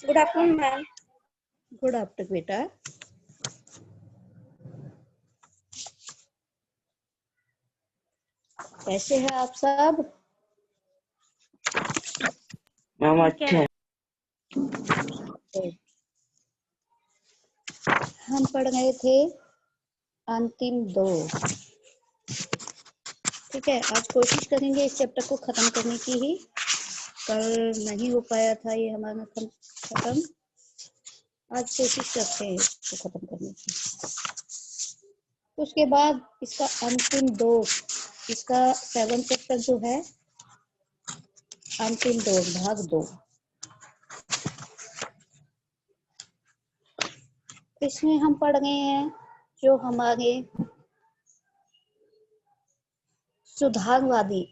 Good afternoon ma'am. Good afternoon बेटा। कैसे हैं आप सब? मैम अच्छे। हम पढ़ रहे थे अंतिम दो। ठीक है, आज कोशिश करेंगे इस चैप्टर को खत्म करने की ही। कल नहीं हो पाया था ये हमारा खत्म। आज कोशिश करते हैं इसको खत्म करने की। उसके बाद इसका अंतिम दो, इसका 7 चैप्टर जो है अंतिम दो, भाग 2, इसमें हम पढ़ रहे हैं जो हमारे सुधारवादी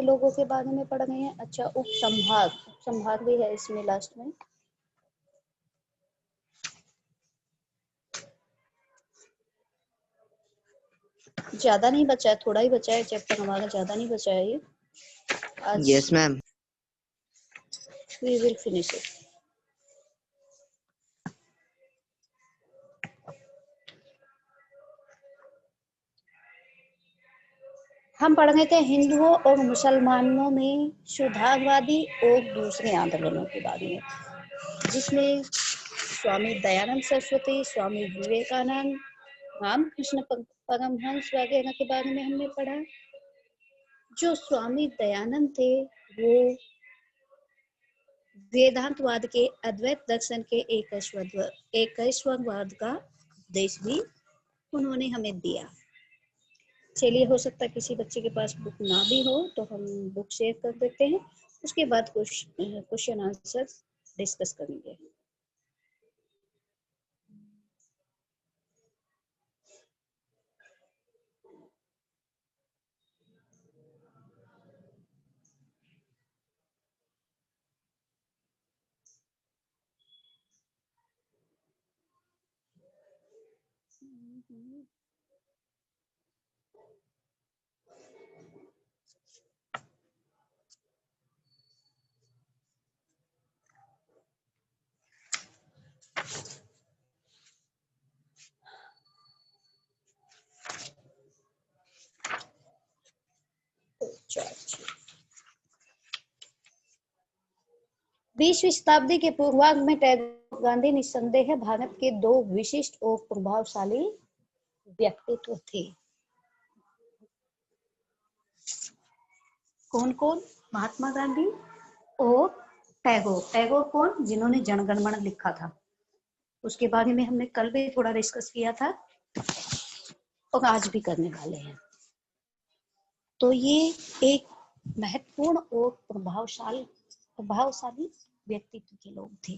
लोगों के बारे में पढ़ रहे हैं। अच्छा, उपसंहार भी है इसमें लास्ट में। ज्यादा नहीं बचा है, थोड़ा ही बचा है चैप्टर हमारा, ज्यादा नहीं बचा है ये आज। Yes ma'am. We will finish it. हम पढ़ रहे थे हिंदुओं और मुसलमानों में सुधारवादी और दूसरे आंदोलनों के बारे में, जिसमें स्वामी दयानंद सरस्वती, स्वामी विवेकानंद, रामकृष्ण परमहंस वगैरह के बारे में हमने पढ़ा। जो स्वामी दयानंद थे वो वेदांतवाद के, अद्वैत दर्शन के एकैश्वरवाद का उपदेश भी उन्होंने हमें दिया। चलिए, हो सकता है किसी बच्चे के पास बुक ना भी हो तो हम बुक शेयर कर देते हैं, उसके बाद क्वेश्चन आंसर डिस्कस करेंगे। बीसवीं शताब्दी के पूर्वार्ध में टैगोर गांधी निस्संदेह भारत के दो विशिष्ट और प्रभावशाली व्यक्तित्व थे। कौन कौन? महात्मा गांधी और टैगोर। टैगोर कौन? जिन्होंने जनगण मन लिखा था, उसके बारे में हमने कल भी थोड़ा डिस्कस किया था और आज भी करने वाले हैं। तो ये एक महत्वपूर्ण और प्रभावशाली व्यक्तित्व के लोग थे।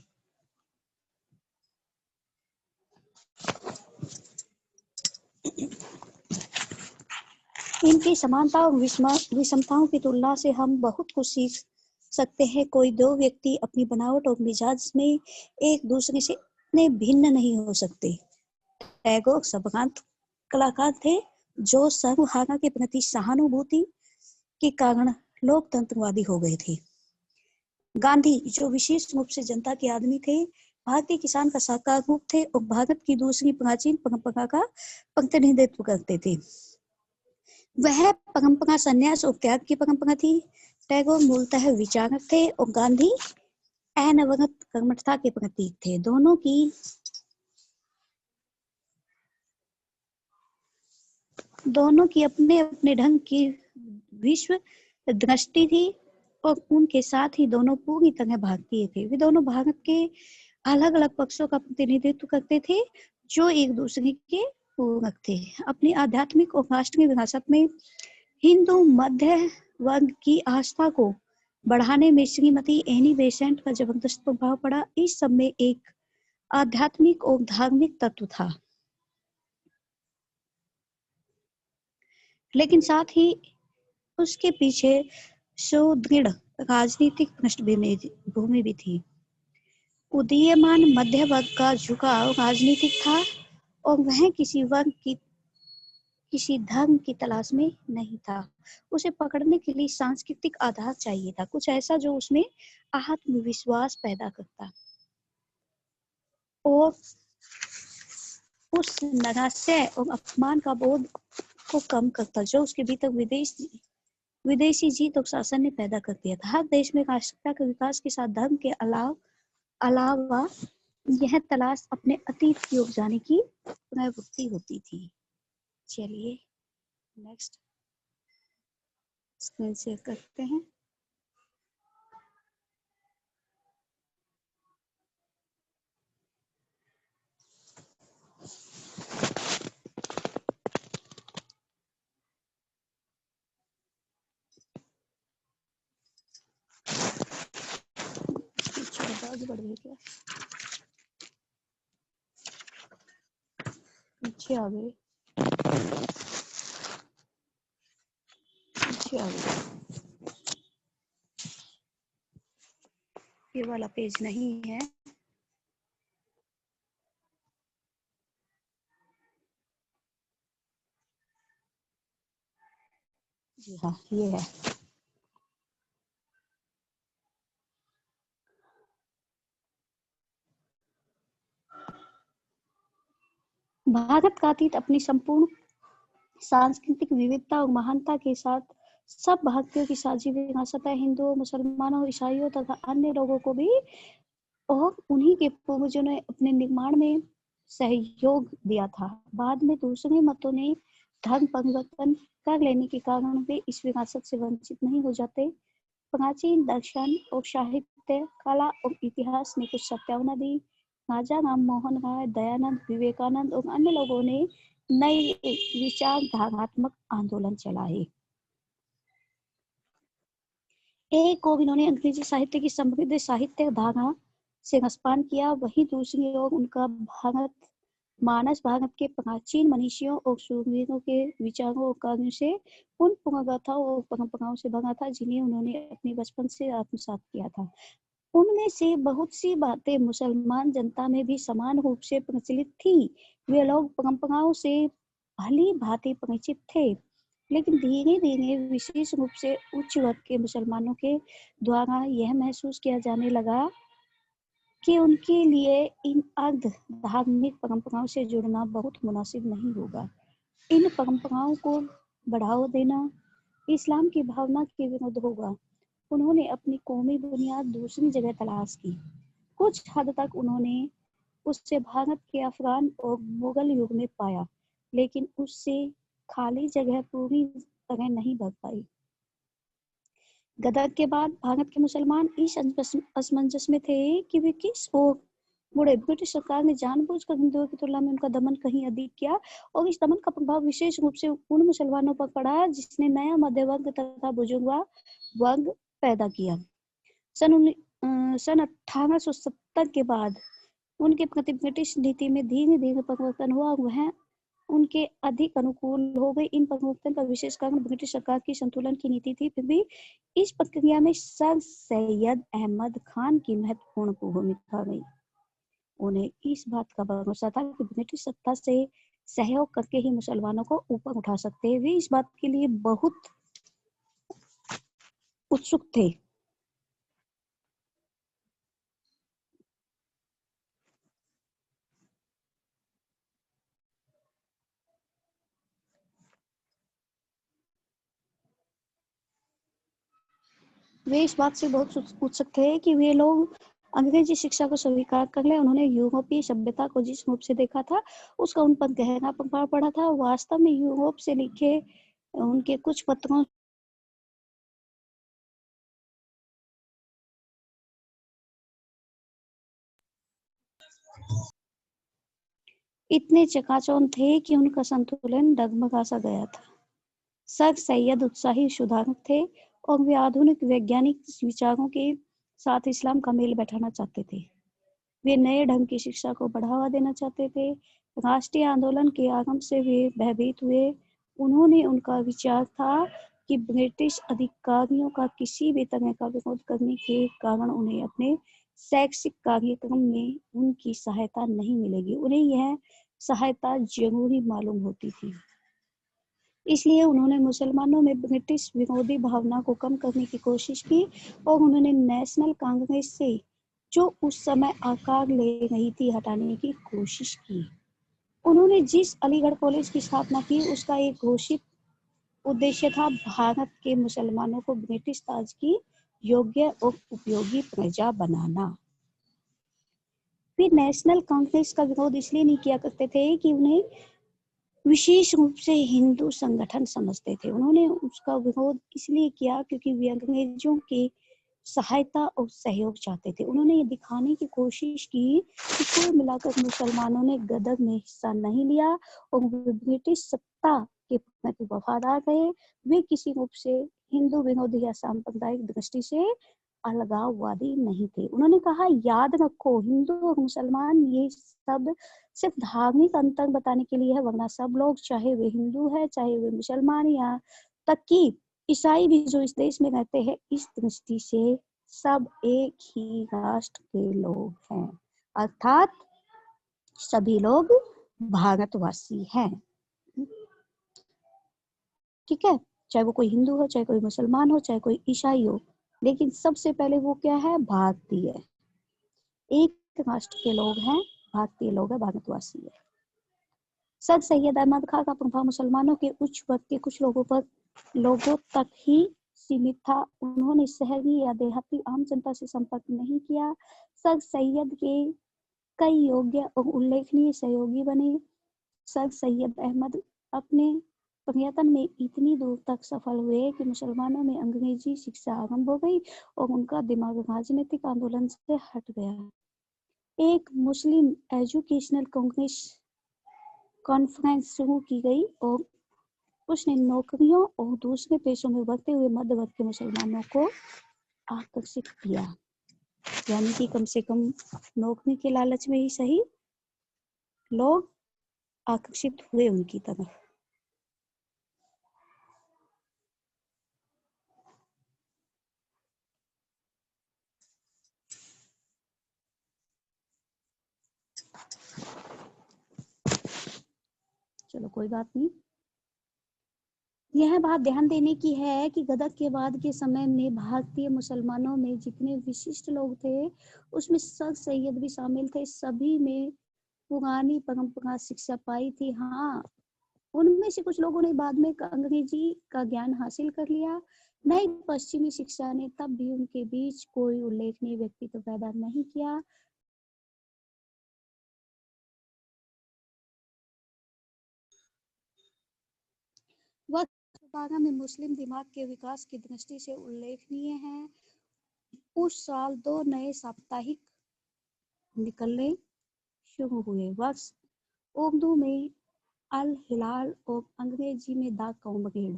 इनकी समानता और विषमताओं की तुलना से हम बहुत कुछ सीख सकते हैं। कोई दो व्यक्ति अपनी बनावट और मिजाज में एक दूसरे से इतने भिन्न नहीं हो सकते। टैगोर सम्भ्रांत कलाकार थे जो सर्वहारा के प्रति सहानुभूति के कारण लोकतंत्रवादी हो गए थे। गांधी जो विशेष रूप से जनता के आदमी थे, भारतीय किसान का साकार रूप थे और भारत की दूसरी प्राचीन परंपरा का प्रतिनिधित्व करते थे। वह परंपरा संन्यास और त्याग की परंपरा थी। टैगोर मूलतः विचारक थे और गांधी अनवरत कर्मठता के प्रतीक थे। दोनों की अपने अपने ढंग की विश्व दृष्टि थी और उनके साथ ही दोनों पूरी तरह भारतीय थे। वे दोनों भारत के अलग अलग पक्षों का प्रतिनिधित्व करते थे जो एक दूसरे के पूरक थे। अपनी आध्यात्मिक और राष्ट्रीय विरासत में हिंदू मध्य वर्ग की आस्था को बढ़ाने में श्रीमती एनी बेसेंट का जबरदस्त प्रभाव पड़ा। इस सब में एक आध्यात्मिक और धार्मिक तत्व था, लेकिन साथ ही उसके पीछे सुदृढ़ राजनीतिक पृष्ठभूमि भी थी। उदीयमान मध्य वर्ग का झुकाव राजनीतिक था और वह किसी वर्ग की किसी धर्म की तलाश में नहीं था। उसे पकड़ने के लिए सांस्कृतिक आधार चाहिए था, कुछ ऐसा जो उसमें आत्मविश्वास पैदा करता और उस नैराश्य और अपमान का बोध को कम करता जो उसके भीतर विदेशी जीत और शासन ने पैदा कर दिया था। हर देश में राष्ट्रता के विकास के साथ धर्म के अलावा यह तलाश अपने अतीत की ओर जाने की प्रवृत्ति होती थी। चलिए नेक्स्ट स्क्रीन शेयर करते हैं। आवाज बढ़ गई क्या? पीछे आ गए, पीछे आ गए। ये वाला पेज नहीं है। जी हाँ, ये है। भारत का अतीत अपनी संपूर्ण सांस्कृतिक विविधता और महानता के साथ सब भारतीयों की साझी विरासत है। हिंदुओं, मुसलमानों, ईसाइयों तथा अन्य लोगों को भी और उन्हीं के पूर्वजों ने अपने निर्माण में सहयोग दिया था। बाद में दूसरे मतों ने धर्म परिवर्तन कर लेने के कारण वे इस विरासत से वंचित नहीं हो जाते। प्राचीन दर्शन और साहित्य, कला और इतिहास ने कुछ सत्यावना दी। राजा राम मोहन राय, दयानंद, विवेकानंद और अन्य लोगों ने नए विचारधारात्मक आंदोलन चलाए। एक ओर इन्होंने अंग्रेजी साहित्य की समृद्ध साहित्य धारा से रसपान किया, वहीं दूसरी ओर उनका भारत के प्राचीन मनीषियों और शूरवीरों के विचारों और कार्यों से उन पुरागाथाओं और परंपराओं से भरा था जिन्हें उन्होंने अपने बचपन से आत्मसात किया था। उनमें से बहुत सी बातें मुसलमान जनता में भी समान रूप से प्रचलित थी। वे लोग परंपराओं से भली भांति परिचित थे, लेकिन धीरे धीरे विशेष रूप से उच्च वर्ग के मुसलमानों के द्वारा यह महसूस किया जाने लगा कि उनके लिए इन अर्ध धार्मिक परंपराओं से जुड़ना बहुत मुनासिब नहीं होगा। इन परंपराओं को बढ़ावा देना इस्लाम की भावना के विरुद्ध होगा। उन्होंने अपनी कौमी बुनियाद दूसरी जगह तलाश की। कुछ हद तक उन्होंने उससे भारत के अफगान और मुगल युग में पाया, लेकिन उससे खाली जगह पूरी तरह नहीं भर पाई। गदर के बाद भारत के मुसलमान इस असमंजस में थे कि वे किस ओर मुड़े। ब्रिटिश सरकार ने जानबूझकर हिंदुओं की तुलना में उनका दमन कहीं अधिक किया और इस दमन का प्रभाव विशेष रूप से उन मुसलमानों पर पड़ा जिसने नया मध्य वर्ग तथा बुजुर्ग वर्ग पैदा किया। सन 1870 के बाद उनके प्रति ब्रिटिश नीति में धीरे धीरे परिवर्तन हुआ और वह उनके अधिक अनुकूल हो गई। इन परिवर्तन का विशेष कारण ब्रिटिश सरकार की संतुलन की नीति थी। फिर भी इस प्रक्रिया में सर सैयद अहमद खान की महत्वपूर्ण भूमिका रही। उन्हें इस बात का भरोसा था कि ब्रिटिश सत्ता से सहयोग करके ही मुसलमानों को ऊपर उठा सकते हैं। वे इस बात के लिए बहुत उत्सुक थे। वे इस बात से बहुत उत्सुक थे कि वे लोग अंग्रेजी शिक्षा को स्वीकार कर ले। उन्होंने यूरोपीय सभ्यता को जिस रूप से देखा था उसका उन पर गहरा प्रभाव पड़ा था। वास्तव में यूरोप से लिखे उनके कुछ पत्रों इतने चकाचौंध थे कि उनका संतुलन डगमगा सा गया था। सर सैयद उत्साही सुधारक थे और वे आधुनिक वैज्ञानिक विचारों के साथ इस्लाम का मेल बैठाना चाहते थे। वे नए ढंग की शिक्षा को बढ़ावा देना चाहते थे। राष्ट्रीय आंदोलन के आरंभ से वे भयभीत हुए। उन्होंने उनका विचार था कि ब्रिटिश अधिकारियों का किसी भी तरह का विरोध करने के कारण उन्हें अपने शैक्षिक कार्यक्रम में उनकी सहायता नहीं मिलेगी। उन्हें यह सहायता जरूरी मालूम होती थी। इसलिए उन्होंने मुसलमानों में ब्रिटिश विरोधी भावना को कम करने की कोशिश की और उन्होंने नेशनल कांग्रेस से जो उस समय आकार ले रही थी हटाने की कोशिश की। उन्होंने जिस अलीगढ़ कॉलेज की स्थापना की उसका एक घोषित उद्देश्य था भारत के मुसलमानों को ब्रिटिश ताज की योग्य और उपयोगी प्रजा बनाना। फिर नेशनल कांग्रेस का विरोध इसलिए नहीं किया करते थे कि उन्हें विशेष रूप से हिंदू संगठन समझते थे। उन्होंने उसका विरोध इसलिए किया क्योंकि वे अंग्रेजों की सहायता और सहयोग चाहते थे। उन्होंने ये दिखाने की कोशिश की कि कुल मिलाकर मुसलमानों ने गदर में हिस्सा नहीं लिया और वे ब्रिटिश सत्ता के प्रति वफादार रहे। वे किसी रूप से हिंदू विरोधी या सांप्रदायिक दृष्टि से अलगाववादी नहीं थे। उन्होंने कहा, याद रखो, हिंदू और मुसलमान ये सब सिर्फ धार्मिक अंतर बताने के लिए है, वरना सब लोग, चाहे वे हिंदू है चाहे वे मुसलमान, या तक कि ईसाई भी जो इस देश में रहते हैं, इस दृष्टि से सब एक ही राष्ट्र के लोग हैं, अर्थात सभी लोग भारतवासी हैं। ठीक है, चाहे वो कोई हिंदू हो, चाहे कोई मुसलमान हो, चाहे कोई ईसाई हो, लेकिन सबसे पहले वो क्या है? भारतीय। एक राष्ट्र के लोग हैं, भारतीय लोग हैं, भारतवासी है। सर सैयद अहमद खान का प्रभाव मुसलमानों के उच्च वर्ग के कुछ लोगों तक ही सीमित था। उन्होंने शहरी या देहाती आम जनता से संपर्क नहीं किया। सर सैयद के कई योग्य और उल्लेखनीय सहयोगी बने। सर सैयद अहमद अपने प्रयत्न में इतनी दूर तक सफल हुए कि मुसलमानों में अंग्रेजी शिक्षा आरंभ हो गई और उनका दिमाग राजनीतिक आंदोलन से हट गया। एक मुस्लिम एजुकेशनल कांग्रेस कॉन्फ्रेंस शुरू की गई और उसने नौकरियों और दूसरे पेशों में बढ़ते हुए मध्य वर्ग के मुसलमानों को आकर्षित किया। यानी कि कम से कम नौकरी के लालच में ही सही, लोग आकर्षित हुए उनकी तरफ। चलो कोई बात नहीं। यह बात ध्यान देने की है कि गदर के बाद के समय में भारतीय मुसलमानों में जितने विशिष्ट लोग थे उसमें सर सैयद भी शामिल थे। सभी में पुरानी परंपरा शिक्षा पाई थी। हाँ, उनमें से कुछ लोगों ने बाद में अंग्रेजी का ज्ञान हासिल कर लिया। नई पश्चिमी शिक्षा ने तब भी उनके बीच कोई उल्लेखनीय व्यक्तित्व पैदा नहीं किया। वह 12 में मुस्लिम दिमाग के विकास की दृष्टि से उल्लेखनीय है। उस साल 2 नए साप्ताहिक निकलने शुरू हुए। वर्ष उर्दू में अल हिलाल और अंग्रेजी में द कॉमरेड।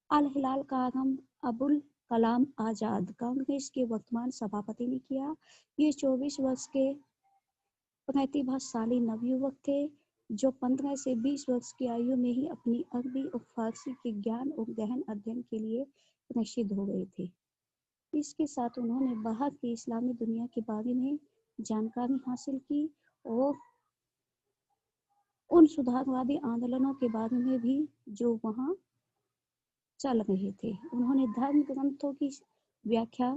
अल हिलाल का आरंभ अबुल कलाम आजाद, कांग्रेस के वर्तमान सभापति, ने किया। ये 24 वर्ष के प्रतिभाशाली नवयुवक थे जो 15 से 20 वर्ष की आयु में ही अपनी अरबी और फारसी के ज्ञान और गहन अध्ययन के लिए प्रसिद्ध हो गए थे। इसके साथ उन्होंने बाहर की इस्लामी दुनिया के बारे में जानकारी हासिल की और उन सुधारवादी आंदोलनों के बारे में भी जो वहां चल रहे थे। उन्होंने धर्म ग्रंथों की व्याख्या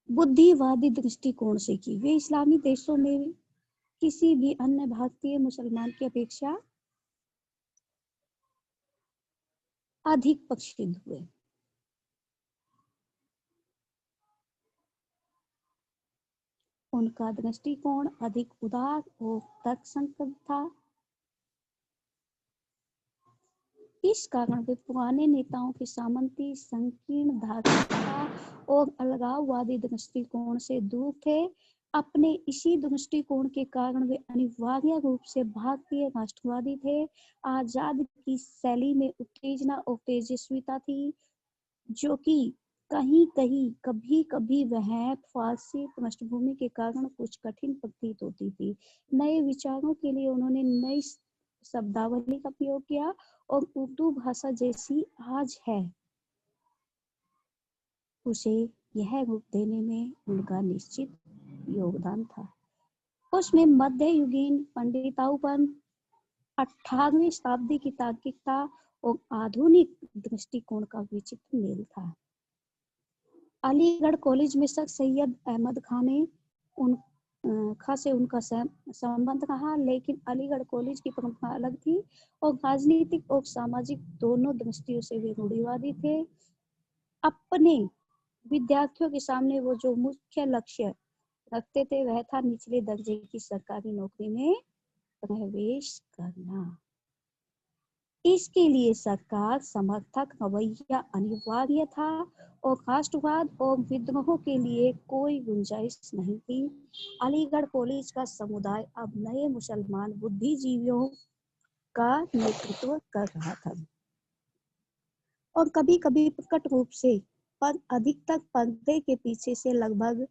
बुद्धिवादी दृष्टिकोण से की। वे इस्लामी देशों में किसी भी अन्य भारतीय मुसलमान की अपेक्षा अधिक प्रसिद्ध हुए। उनका दृष्टिकोण अधिक उदार और तर्कसंगत था। इस कारण वे पुराने नेताओं के सामंती, संकीर्ण धार्मिकता और अलगाववादी दृष्टिकोण से दूर थे। अपने इसी दृष्टिकोण के कारण वे अनिवार्य रूप से भारतीय राष्ट्रवादी थे। आजाद की शैली में उत्तेजना और तेजस्विता थी, जो कि कहीं कहीं कभी कभी वह फारसी पृष्ठभूमि के कारण कुछ कठिन प्रतीत होती थी। नए विचारों के लिए उन्होंने नई शब्दावली का प्रयोग किया और उर्दू भाषा जैसी आज है उसे यह रूप देने में उनका निश्चित योगदान था। उसमें मध्ययुगीन पंडिताऊपन, 18वीं शताब्दी की तार्किकता और आधुनिक दृष्टिकोण का विचित्र मेल था। अलीगढ़ कॉलेज में सर सैयद अहमद खां से उनका संबंध रहा, लेकिन अलीगढ़ कॉलेज की परंपरा अलग थी और राजनीतिक और सामाजिक दोनों दृष्टियों से वे रूढ़िवादी थे। अपने विद्यार्थियों के सामने वो जो मुख्य लक्ष्य रखते थे वह था निचले दर्जे की सरकारी नौकरी में प्रवेश करना। इसके लिए सरकार समर्थक रवैया अनिवार्य था और राष्ट्रवाद और विद्रोह के लिए कोई गुंजाइश नहीं थी। अलीगढ़ कॉलेज का समुदाय अब नए मुसलमान बुद्धिजीवियों का नेतृत्व कर रहा था और कभी-कभी प्रकट रूप से पर अधिकतर पर्दे के पीछे से लगभग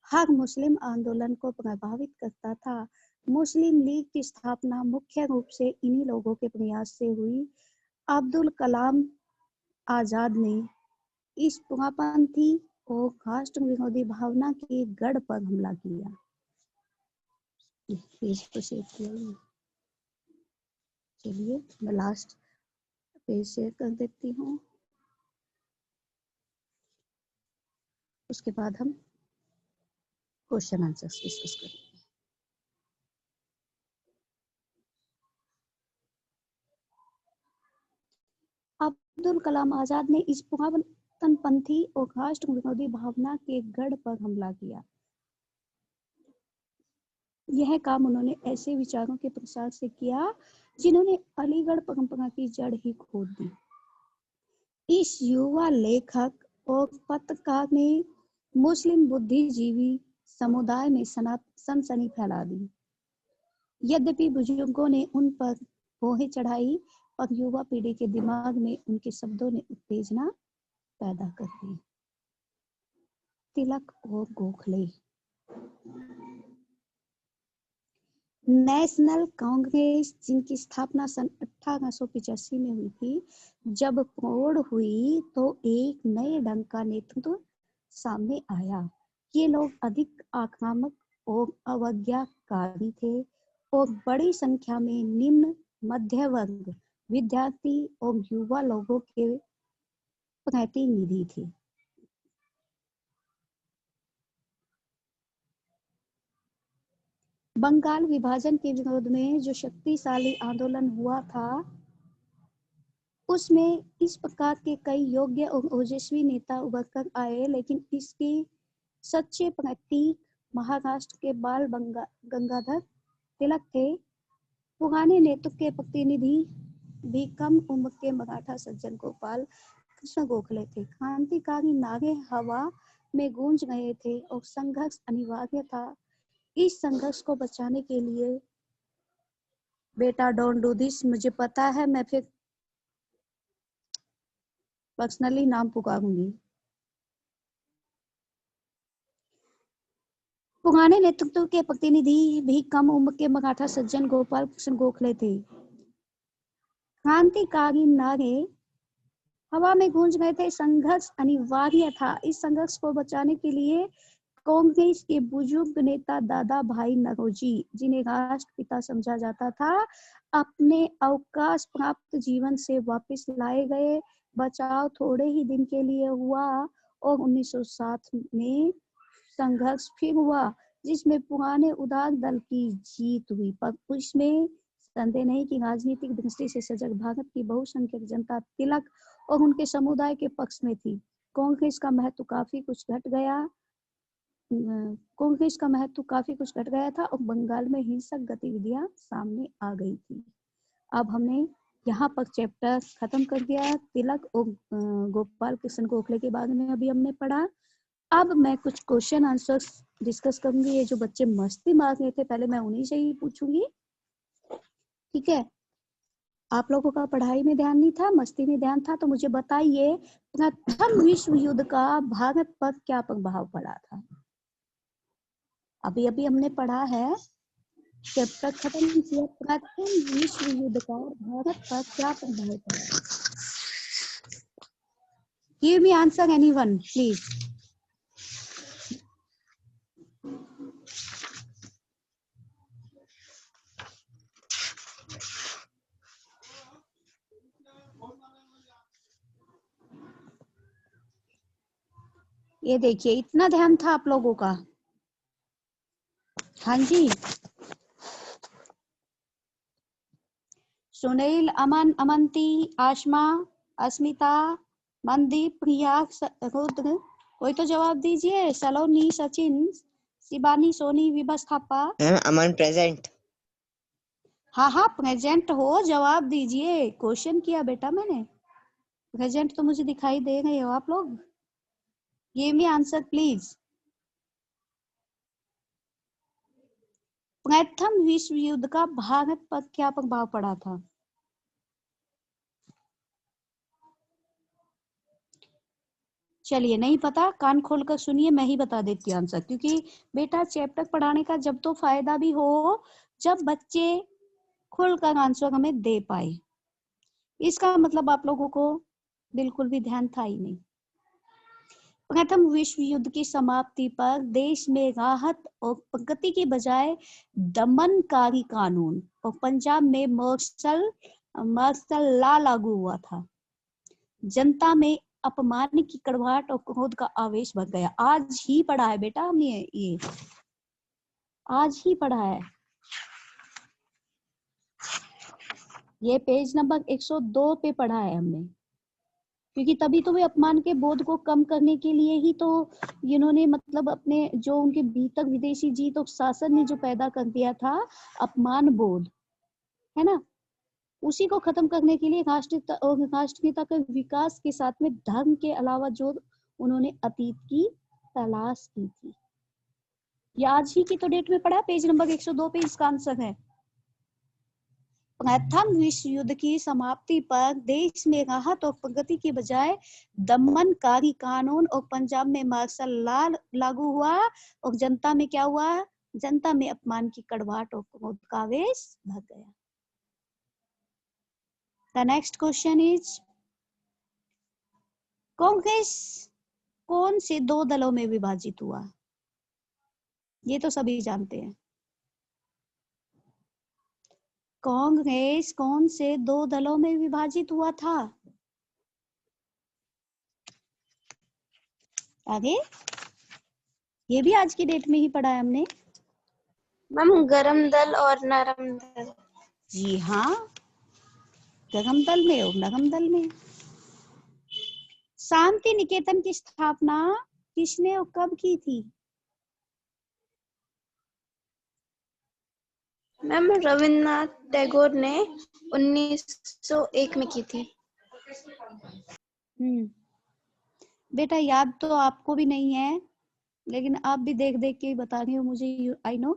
हर मुस्लिम आंदोलन को प्रभावित करता था। मुस्लिम लीग की स्थापना मुख्य रूप से इन्हीं लोगों के प्रयास से हुई। अब्दुल कलाम आजाद ने इस पुरापंथी और राष्ट्र विरोधी भावना के गढ़ पर हमला किया। चलिए मैं लास्ट पेज शेयर कर देती हूँ, उसके बाद हम क्वेश्चन आंसर्स डिस्कस करेंगे। अब्दुल कलाम आजाद ने इस पुरातनपंथी और राष्ट्र विरोधी भावना के गढ़ पर हमला किया। यह काम उन्होंने ऐसे विचारों के प्रसार से किया जिन्होंने अलीगढ़ परंपरा की जड़ ही खोद दी। इस युवा लेखक और पत्रकार ने मुस्लिम बुद्धिजीवी समुदाय में सनसनी फैला दी। यद्यपि बुजुर्गों ने उन पर भौहें चढ़ाई और युवा पीढ़ी के दिमाग में उनके शब्दों ने उत्तेजना पैदा कर दी। तिलक और गोखले। नेशनल कांग्रेस, जिनकी स्थापना सन 1885 में हुई थी, जब प्रौढ़ हुई तो एक नए ढंग का नेतृत्व सामने आया। ये लोग अधिक आक्रामक और अवज्ञाकारी थे और बड़ी संख्या में निम्न मध्य वर्ग, विद्यार्थी और युवा लोगों के प्रतिनिधि थे। बंगाल विभाजन के विरोध में जो शक्तिशाली आंदोलन हुआ था, उसमें इस प्रकार के कई योग्य और ओजस्वी नेता उभर कर आए, लेकिन इसकी सच्चे प्रतीक महाराष्ट्र के बाल गंगाधर तिलक थे। पुराने नेतृत्व के प्रतिनिधि भी कम उम्र के मराठा सज्जन गोपाल कृष्ण गोखले थे। क्रांतिकारी नारे हवा में गूंज रहे थे और संघर्ष अनिवार्य था। इस संघर्ष को बचाने के लिए, बेटा डोंट डू दिस, मुझे पता है मैं फिर पर्सनली नाम पुकारूंगी। पुराने नेतृत्व के प्रतिनिधि भी कम उम्र के मराठा सज्जन गोपाल कृष्ण गोखले थे। क्रांतिकारी नारे हवा में गूंज रहे थे, संघर्ष अनिवार्य था। इस संघर्ष को बचाने के लिए कांग्रेस के बुजुर्ग नेता दादा भाई नौरोजी, जिन्हें राष्ट्रपिता समझा जाता था, अपने अवकाश प्राप्त जीवन से वापस लाए गए। बचाव थोड़े ही दिन के लिए हुआ और 1907 में संघर्ष फिर हुआ, जिसमें पुराने उदार दल की जीत हुई। पर उसमें संदेह नहीं कि राजनीतिक दृष्टि से सजग भारत की बहुसंख्यक जनता तिलक और उनके समुदाय के पक्ष में थी। कांग्रेस का महत्व काफी कुछ घट गया था और बंगाल में हिंसक गतिविधियां सामने आ गई थी। अब हमने यहाँ पर चैप्टर खत्म कर दिया। तिलक और गोपाल कृष्ण गोखले के बारे में अभी हमने पढ़ा। अब मैं कुछ क्वेश्चन आंसर्स डिस्कस करूंगी। ये जो बच्चे मस्ती मार रहे थे, पहले मैं उन्हीं से ही पूछूंगी, ठीक है? आप लोगों का पढ़ाई में ध्यान नहीं था, मस्ती में ध्यान था। तो मुझे बताइए, प्रथम विश्व युद्ध का भारत पर क्या प्रभाव पड़ा था? अभी अभी हमने पढ़ा है, चैप्टर खत्म किया, प्रथम विश्व युद्ध का भारत पर क्या प्रभाव पड़ा? Give me answer anyone please. ये देखिए, इतना ध्यान था आप लोगों का। हाँ जी, सुनील, अमन, अमंती, आशमा, अस्मिता, मनदीप, प्रिया, रुद्र, कोई तो जवाब दीजिए। सलोनी, सचिन, शिबानी, सोनी, विभस, थापा। मैम अमन प्रेजेंट। हाँ हाँ, प्रेजेंट हो, जवाब दीजिए। क्वेश्चन किया बेटा मैंने, प्रेजेंट तो मुझे दिखाई दे रहे हो आप लोग। Give me answer please. प्रथम विश्व युद्ध का भारत पर क्या प्रभाव पड़ा था? चलिए, नहीं पता, कान खोलकर सुनिए, मैं ही बता देती हूँ आंसर। क्योंकि बेटा चैप्टर पढ़ाने का जब तो फायदा भी हो जब बच्चे खुलकर आंसर हमें दे पाए। इसका मतलब आप लोगों को बिल्कुल भी ध्यान था ही नहीं। प्रथम विश्व युद्ध की समाप्ति पर देश में राहत और प्रगति की बजाय दमनकारी कानून और पंजाब में मार्शल लॉ लागू हुआ था। जनता में अपमान की कड़वाहट और क्रोध का आवेश भर गया। आज ही पढ़ा है बेटा हमने ये आज ही पढ़ा है। ये पेज नंबर 102 पे पढ़ा है हमने। क्योंकि तभी तो वे अपमान के बोध को कम करने के लिए ही तो इन्होंने मतलब अपने जो उनके भीतर विदेशी जीत और शासन ने जो पैदा कर दिया था अपमान बोध, है ना, उसी को खत्म करने के लिए राष्ट्रीयता के विकास के साथ में धर्म के अलावा जो उन्होंने अतीत की तलाश की थी। ये आज ही की तो डेट में पढ़ा, पेज नंबर 102 पे इसका आंसर है। प्रथम विश्व युद्ध की समाप्ति पर देश में राहत और प्रगति के बजाय दमनकारी कानून और पंजाब में मार्शल लॉ लागू हुआ और जनता में क्या हुआ? जनता में अपमान की कड़वाहट और क्रोध का आवेश भर गया। The next question is, Congress कौन से दो दलों में विभाजित हुआ? ये तो सभी जानते हैं। कांग्रेस कौन से दो दलों में विभाजित हुआ था? आगे, ये भी आज की डेट में ही पढ़ा है हमने। मैम गरम दल और नरम दल। जी हाँ, गरम दल में और नरम दल में। शांति निकेतन की स्थापना किसने और कब की थी? मैम रविन्द्रनाथ टैगोर ने 1901 में की थी। बेटा याद तो आपको भी नहीं है, लेकिन आप भी देख देख के बता रही हो मुझे, आई नो।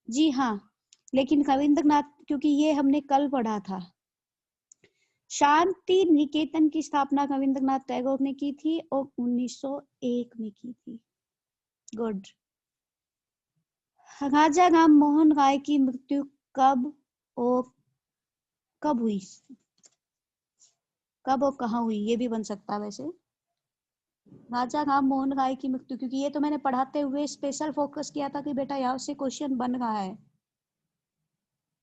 जी हाँ, लेकिन रविंद्रनाथ, क्योंकि ये हमने कल पढ़ा था। शांति निकेतन की स्थापना रविंद्रनाथ टैगोर ने की थी और 1901 में की थी। गुड। राजा राम मोहन राय की मृत्यु कब हुई? कब और कहाँ हुई, ये भी बन सकता है वैसे। राजा राम मोहन राय की मृत्यु, क्योंकि ये तो मैंने पढ़ाते हुए स्पेशल फोकस किया था कि बेटा यहाँ से क्वेश्चन बन रहा है।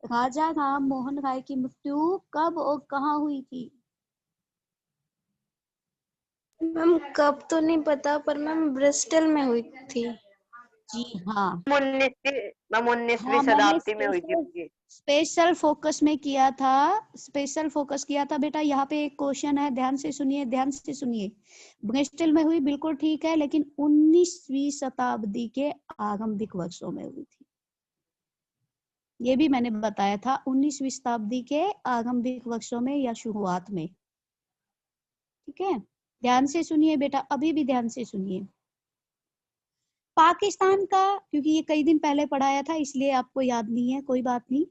राजा राम मोहन राय की मृत्यु कब और कहाँ हुई थी? मैम कब तो नहीं पता, पर मैम ब्रिस्टल में हुई थी। जी हाँ, 19वीं हाँ मैंने शताब्दी में हुई थी। स्पेशल फोकस में किया था, स्पेशल फोकस किया था बेटा। यहाँ पे एक क्वेश्चन है, ध्यान से सुनिए, ध्यान से सुनिए। ब्रिस्टल में हुई, बिल्कुल ठीक है, लेकिन 19वीं शताब्दी के आरंभिक वर्षों में हुई थी। ये भी मैंने बताया था, 19वीं शताब्दी के आरंभिक वर्षों में या शुरुआत में। ठीक है, ध्यान से सुनिए बेटा, अभी भी ध्यान से सुनिए। पाकिस्तान का, क्योंकि ये कई दिन पहले पढ़ाया था इसलिए आपको याद नहीं है, कोई बात नहीं।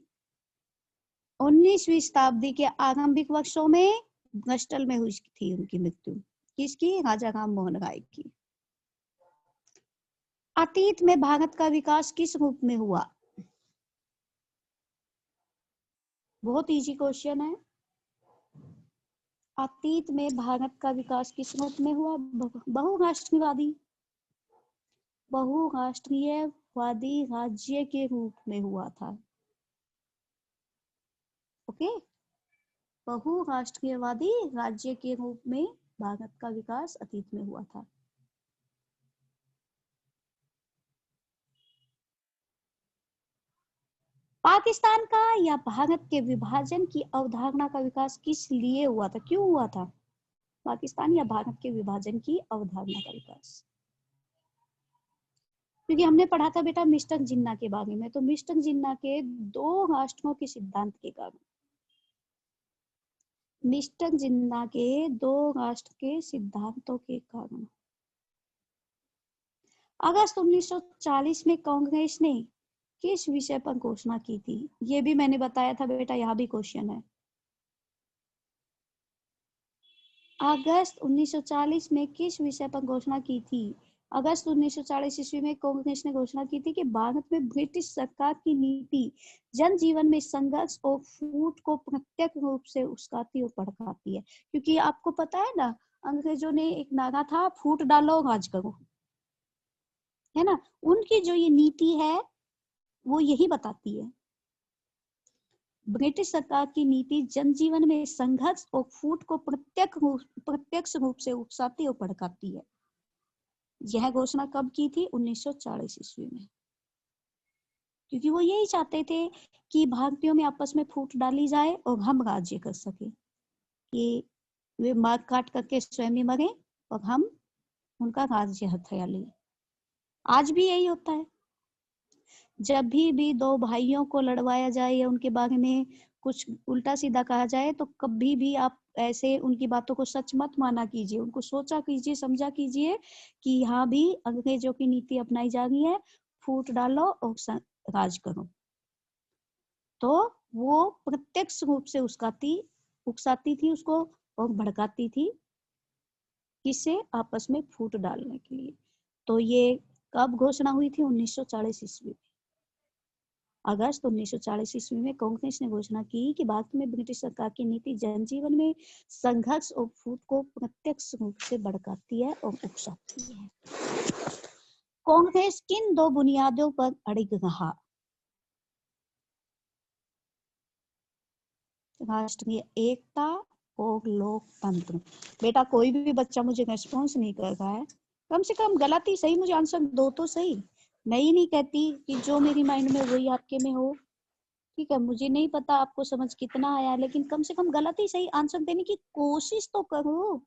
19वीं शताब्दी के आरंभिक वर्षों में ब्रिस्टल में हुई थी उनकी मृत्यु। किसकी? राजा राम मोहन राय की। अतीत में भारत का विकास किस रूप में हुआ? बहुत इजी क्वेश्चन है। अतीत में भारत का विकास किस रूप में हुआ? बहुराष्ट्रीयवादी राज्य के रूप में हुआ था। ओके, बहुराष्ट्रीयवादी राज्य के रूप में भारत का विकास अतीत में हुआ था। पाकिस्तान का या भारत के विभाजन की अवधारणा का विकास किस लिए हुआ था, क्यों हुआ था? पाकिस्तान या भारत के विभाजन की अवधारणा का विकास, क्योंकि हमने पढ़ा था बेटा मिस्टर जिन्ना के बारे में, तो मिस्टर जिन्ना के 2 राष्ट्रों के सिद्धांत के कारण, मिस्टर जिन्ना के 2 राष्ट्र के सिद्धांतों के कारण अगस्त 1940 में कांग्रेस ने किस विषय पर घोषणा की थी? ये भी मैंने बताया था बेटा, यहाँ भी क्वेश्चन है। अगस्त 1940 में किस विषय पर घोषणा की थी? अगस्त 1940 ईस्वी में कांग्रेस ने घोषणा की थी कि भारत में ब्रिटिश सरकार की नीति जनजीवन में संघर्ष और फूट को प्रत्यक्ष रूप से उकसाती और भड़काती है। क्योंकि आपको पता है ना, अंग्रेजों ने एक नारा था, फूट डालो राज करो, है ना। उनकी जो ये नीति है वो यही बताती है, ब्रिटिश सरकार की नीति जनजीवन में संघर्ष और फूट को प्रत्यक्ष रूप से उकसाती और भड़काती है। यह घोषणा कब की थी? 1940 ईस्वी में, क्योंकि वो यही चाहते थे कि भारतीयों में आपस में फूट डाली जाए और हम राज्य कर सके, कि वे मार काट करके स्वयं ही मरे और हम उनका राज्य हथिया लें। आज भी यही होता है, जब भी 2 भाइयों को लड़वाया जाए या उनके बारे में कुछ उल्टा सीधा कहा जाए, तो कभी भी आप ऐसे उनकी बातों को सच मत माना कीजिए, उनको सोचा कीजिए, समझा कीजिए कि यहाँ भी अंग्रेजों की नीति अपनाई जा रही है, फूट डालो और राज करो। तो वो प्रत्यक्ष रूप से उकसाती थी उसको और भड़काती थी, किससे? आपस में फूट डालने के लिए। तो ये कब घोषणा हुई थी? 1940 ईस्वी में। अगस्त 1940 ईस्वी में कांग्रेस ने घोषणा की कि भारत में ब्रिटिश सरकार की नीति जनजीवन में संघर्ष और फूट को प्रत्यक्ष रूप से भड़काती है और उकसाती है। कांग्रेस किन 2 बुनियादों पर अड़िग रहा? राष्ट्रीय एकता और लोकतंत्र। बेटा कोई भी बच्चा मुझे रेस्पॉन्स नहीं कर रहा है, कम से कम गलती सही मुझे आंसर दो तो सही। मैं ही नहीं कहती कि जो मेरी माइंड में वही आपके में हो, ठीक है। मुझे नहीं पता आपको समझ कितना आया, लेकिन कम से कम गलती सही आंसर देने की कोशिश तो करो।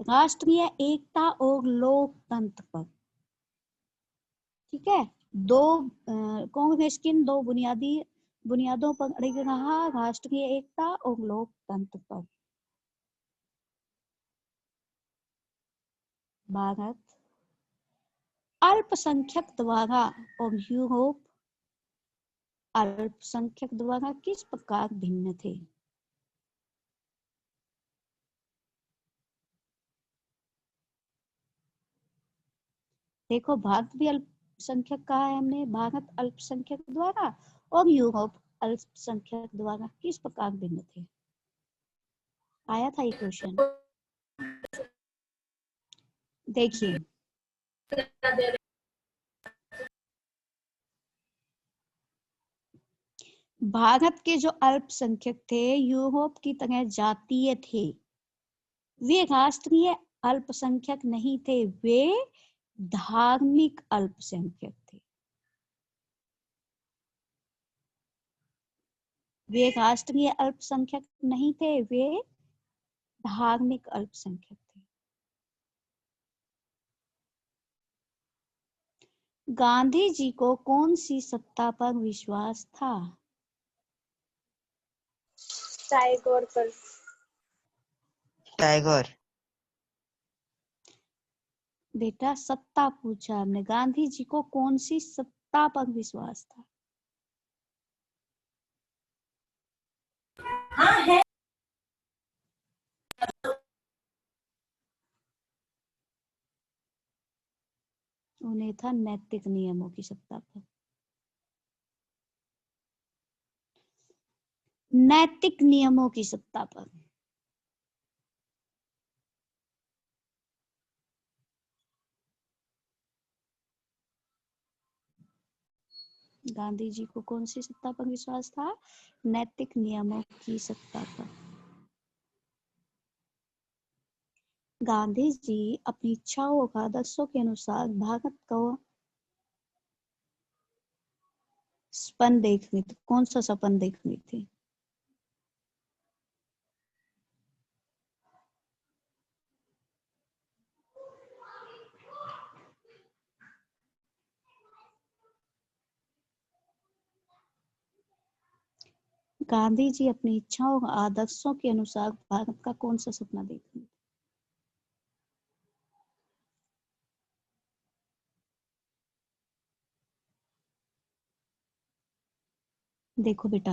राष्ट्रीय एकता और लोकतंत्र पर, ठीक है। कांग्रेस किन 2 बुनियादों पर अड़िग रहा? राष्ट्रीय एकता और लोकतंत्र पर। भारत अल्पसंख्यक द्वारा और यूरोप अल्पसंख्यक द्वारा किस प्रकार भिन्न थे? देखो, भारत भी अल्पसंख्यक कहा है हमने, भारत अल्पसंख्यक द्वारा और यूरोप अल्पसंख्यक द्वारा किस प्रकार भिन्न थे? आया था ये क्वेश्चन। देखिए, भारत के जो अल्पसंख्यक थे यूरोप की तरह जातीय थे, वे राष्ट्रीय अल्पसंख्यक नहीं थे, वे धार्मिक अल्पसंख्यक थे। वे राष्ट्रीय अल्पसंख्यक नहीं थे, वे धार्मिक अल्पसंख्यक थे। गांधी जी को कौन सी सत्ता पर विश्वास था? टैगोर पर। टैगोर। बेटा सत्ता पूछा हमने, गांधी जी को कौन सी सत्ता पर विश्वास था? हाँ है। उन्हें था नैतिक नियमों की सत्ता पर। नैतिक नियमों की सत्ता पर। गांधी जी को कौन सी सत्ता पर विश्वास था? नैतिक नियमों की सत्ता पर। गांधी जी अपनी इच्छाओं और आदर्शों के अनुसार भारत को सपन देख रही थी। कौन सा सपन देख रही थी? गांधी जी अपनी इच्छाओं और आदर्शों के अनुसार भारत का कौन सा सपना देख रहे थे? देखो बेटा,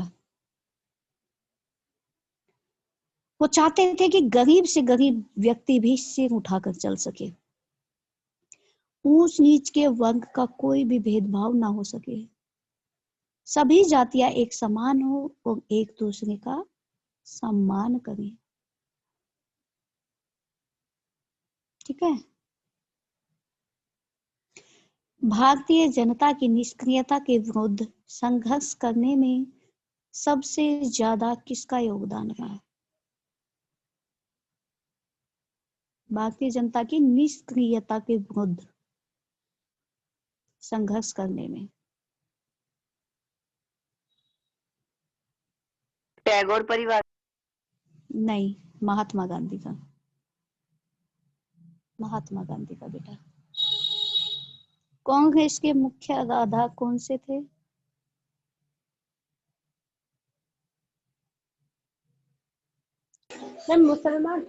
वो चाहते थे कि गरीब से गरीब व्यक्ति भी सिर उठाकर चल सके, ऊंच नीच के वर्ग का कोई भी भेदभाव ना हो सके, सभी जातियां एक समान हो और एक दूसरे का सम्मान करें। ठीक है। भारतीय जनता की निष्क्रियता के विरुद्ध संघर्ष करने में सबसे ज्यादा किसका योगदान रहा है? भारतीय जनता की निष्क्रियता के विरुद्ध संघर्ष करने में। टैगोर परिवार। नहीं, महात्मा गांधी का। महात्मा गांधी का बेटा। कांग्रेस के मुख्य आधार कौन से थे? मुसलमान।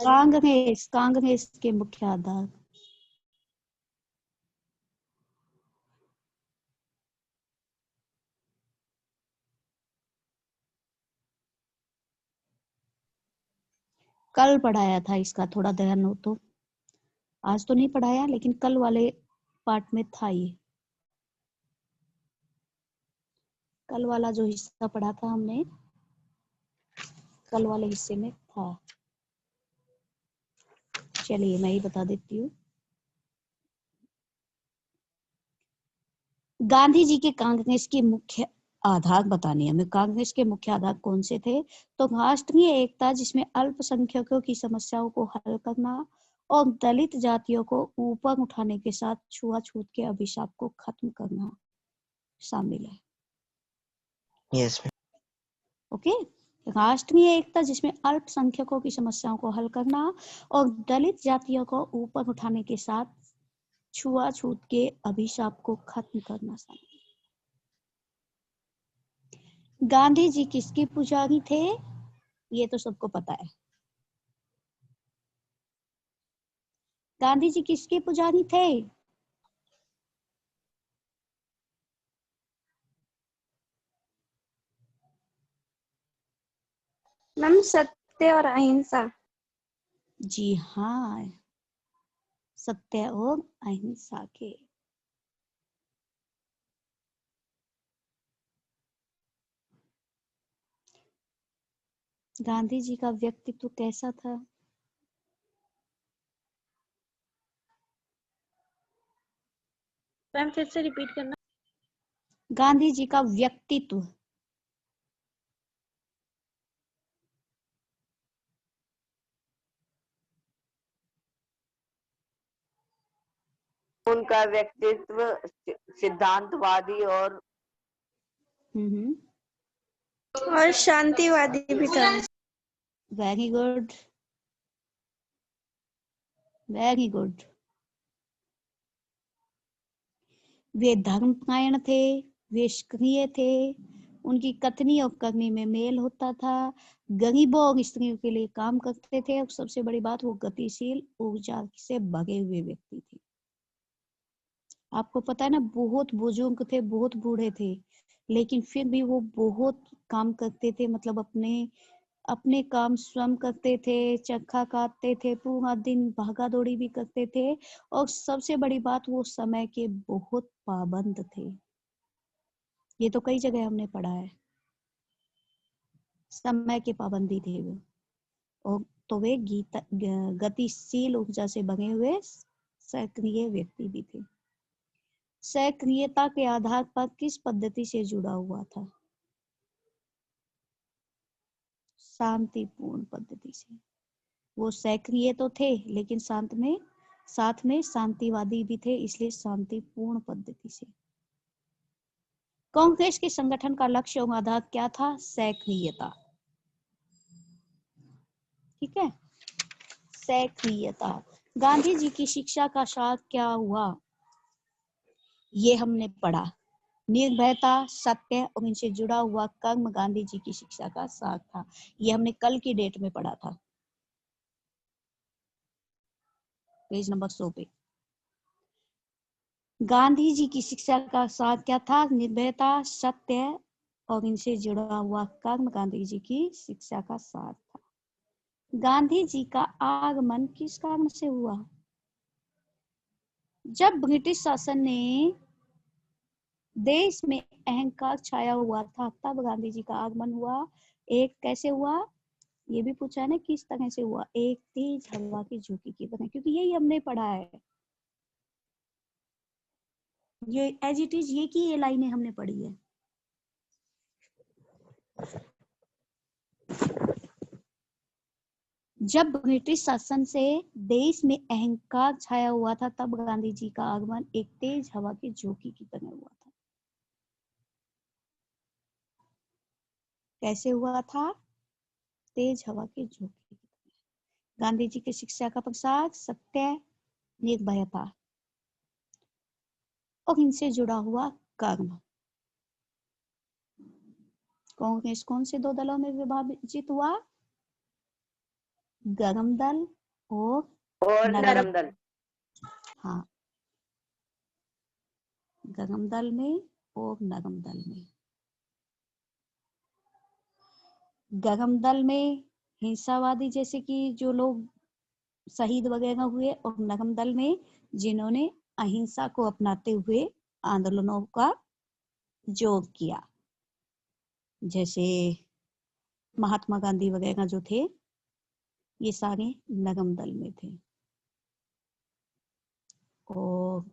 कांग्रेस के मुख्य आधार। कल पढ़ाया था इसका, थोड़ा ध्यान हो तो। आज तो नहीं पढ़ाया, लेकिन कल वाले पार्ट में था ये। कल वाला जो हिस्सा पढ़ा था हमने, कल वाले हिस्से में था। चलिए मैं ही बता देती हूँ। गांधी जी के कांग्रेस के मुख्य आधार बताने हमें। कांग्रेस के मुख्य आधार कौन से थे? तो राष्ट्रीय एकता, जिसमें अल्पसंख्यकों की समस्याओं को हल करना और दलित जातियों को ऊपर उठाने के साथ छुआछूत के अभिशाप को खत्म करना शामिल है। यस। ओके। राष्ट्रीय एकता, जिसमें अल्पसंख्यकों की समस्याओं को हल करना और दलित जातियों को ऊपर उठाने के साथ छुआछूत के अभिशाप को खत्म करना शामिल है। गांधी जी किसके पुजारी थे? ये तो सबको पता है। गांधी जी किसके पुजारी थे? मैम सत्य और अहिंसा। जी हाँ, सत्य और अहिंसा के। गांधी जी का व्यक्तित्व कैसा था? मैम फिर से रिपीट करना। गांधी जी का व्यक्तित्व। उनका व्यक्तित्व सिद्धांतवादी और और शांतिवादी भी था। Very good, very good. वे धर्मपरायण थे, वे सक्रिय थे, उनकी कथनी और करनी में मेल होता था, गरीबों और स्त्रियों के लिए काम करते थे, और सबसे बड़ी बात, वो गतिशील ऊर्जा से भरे हुए व्यक्ति थे। आपको पता है ना, बहुत बुजुर्ग थे, बहुत बूढ़े थे, लेकिन फिर भी वो बहुत काम करते थे। मतलब अपने अपने काम स्वयं करते थे, चरखा काटते थे, पूरा दिन भागा दौड़ी भी करते थे, और सबसे बड़ी बात, वो समय के बहुत पाबंद थे। ये तो कई जगह हमने पढ़ा है, समय के पाबंदी थे वो। और तो वे गतिशील ऊर्जा से भरे हुए सक्रिय व्यक्ति भी थे। सक्रियता के आधार पर किस पद्धति से जुड़ा हुआ था? शांतिपूर्ण पद्धति से। वो सक्रिय तो थे, लेकिन साथ में शांतिवादी भी थे, इसलिए शांतिपूर्ण पद्धति से। कांग्रेस के संगठन का लक्ष्य और आधार क्या था? सैकड़ीयता। ठीक है, सैकड़ीयता। गांधी जी की शिक्षा का सार क्या हुआ? ये हमने पढ़ा, निर्भयता, सत्य और इनसे जुड़ा हुआ कर्म गांधी जी की शिक्षा का सार था। ये हमने कल की डेट में पढ़ा था, पेज नंबर 100 पे। गांधी जी की शिक्षा का सार क्या था? निर्भयता, सत्य और इनसे जुड़ा हुआ कर्म गांधी जी की शिक्षा का सार था। गांधी जी का आगमन किस कारण से हुआ? जब ब्रिटिश शासन ने देश में अहंकार छाया हुआ था, तब गांधी जी का आगमन हुआ। एक कैसे हुआ ये भी पूछा है ना, किस तरह से हुआ? एक तेज हवा की झोंकी की तरह, क्योंकि यही हमने पढ़ा है, ये एज इट इज ये की ये लाइनें हमने पढ़ी है। जब ब्रिटिश शासन से देश में अहंकार छाया हुआ था, तब गांधी जी का आगमन एक तेज हवा की झोंकी की तरह हुआ था। कैसे हुआ था? तेज हवा की झोंकी की तरह। गांधी जी की शिक्षा का प्रसार, सत्य, निर्भयता और इनसे जुड़ा हुआ कर्म। कांग्रेस कौन से दो दलों में विभाजित हुआ? गर्म दल और नरम दल। हाँ, गर्म दल में और नरम दल में। गर्म दल में हिंसावादी जैसे कि जो लोग शहीद वगैरह हुए, और नरम दल में जिन्होंने अहिंसा को अपनाते हुए आंदोलनों का जोग किया, जैसे महात्मा गांधी वगैरह जो थे, ये सारे नरम दल में थे। और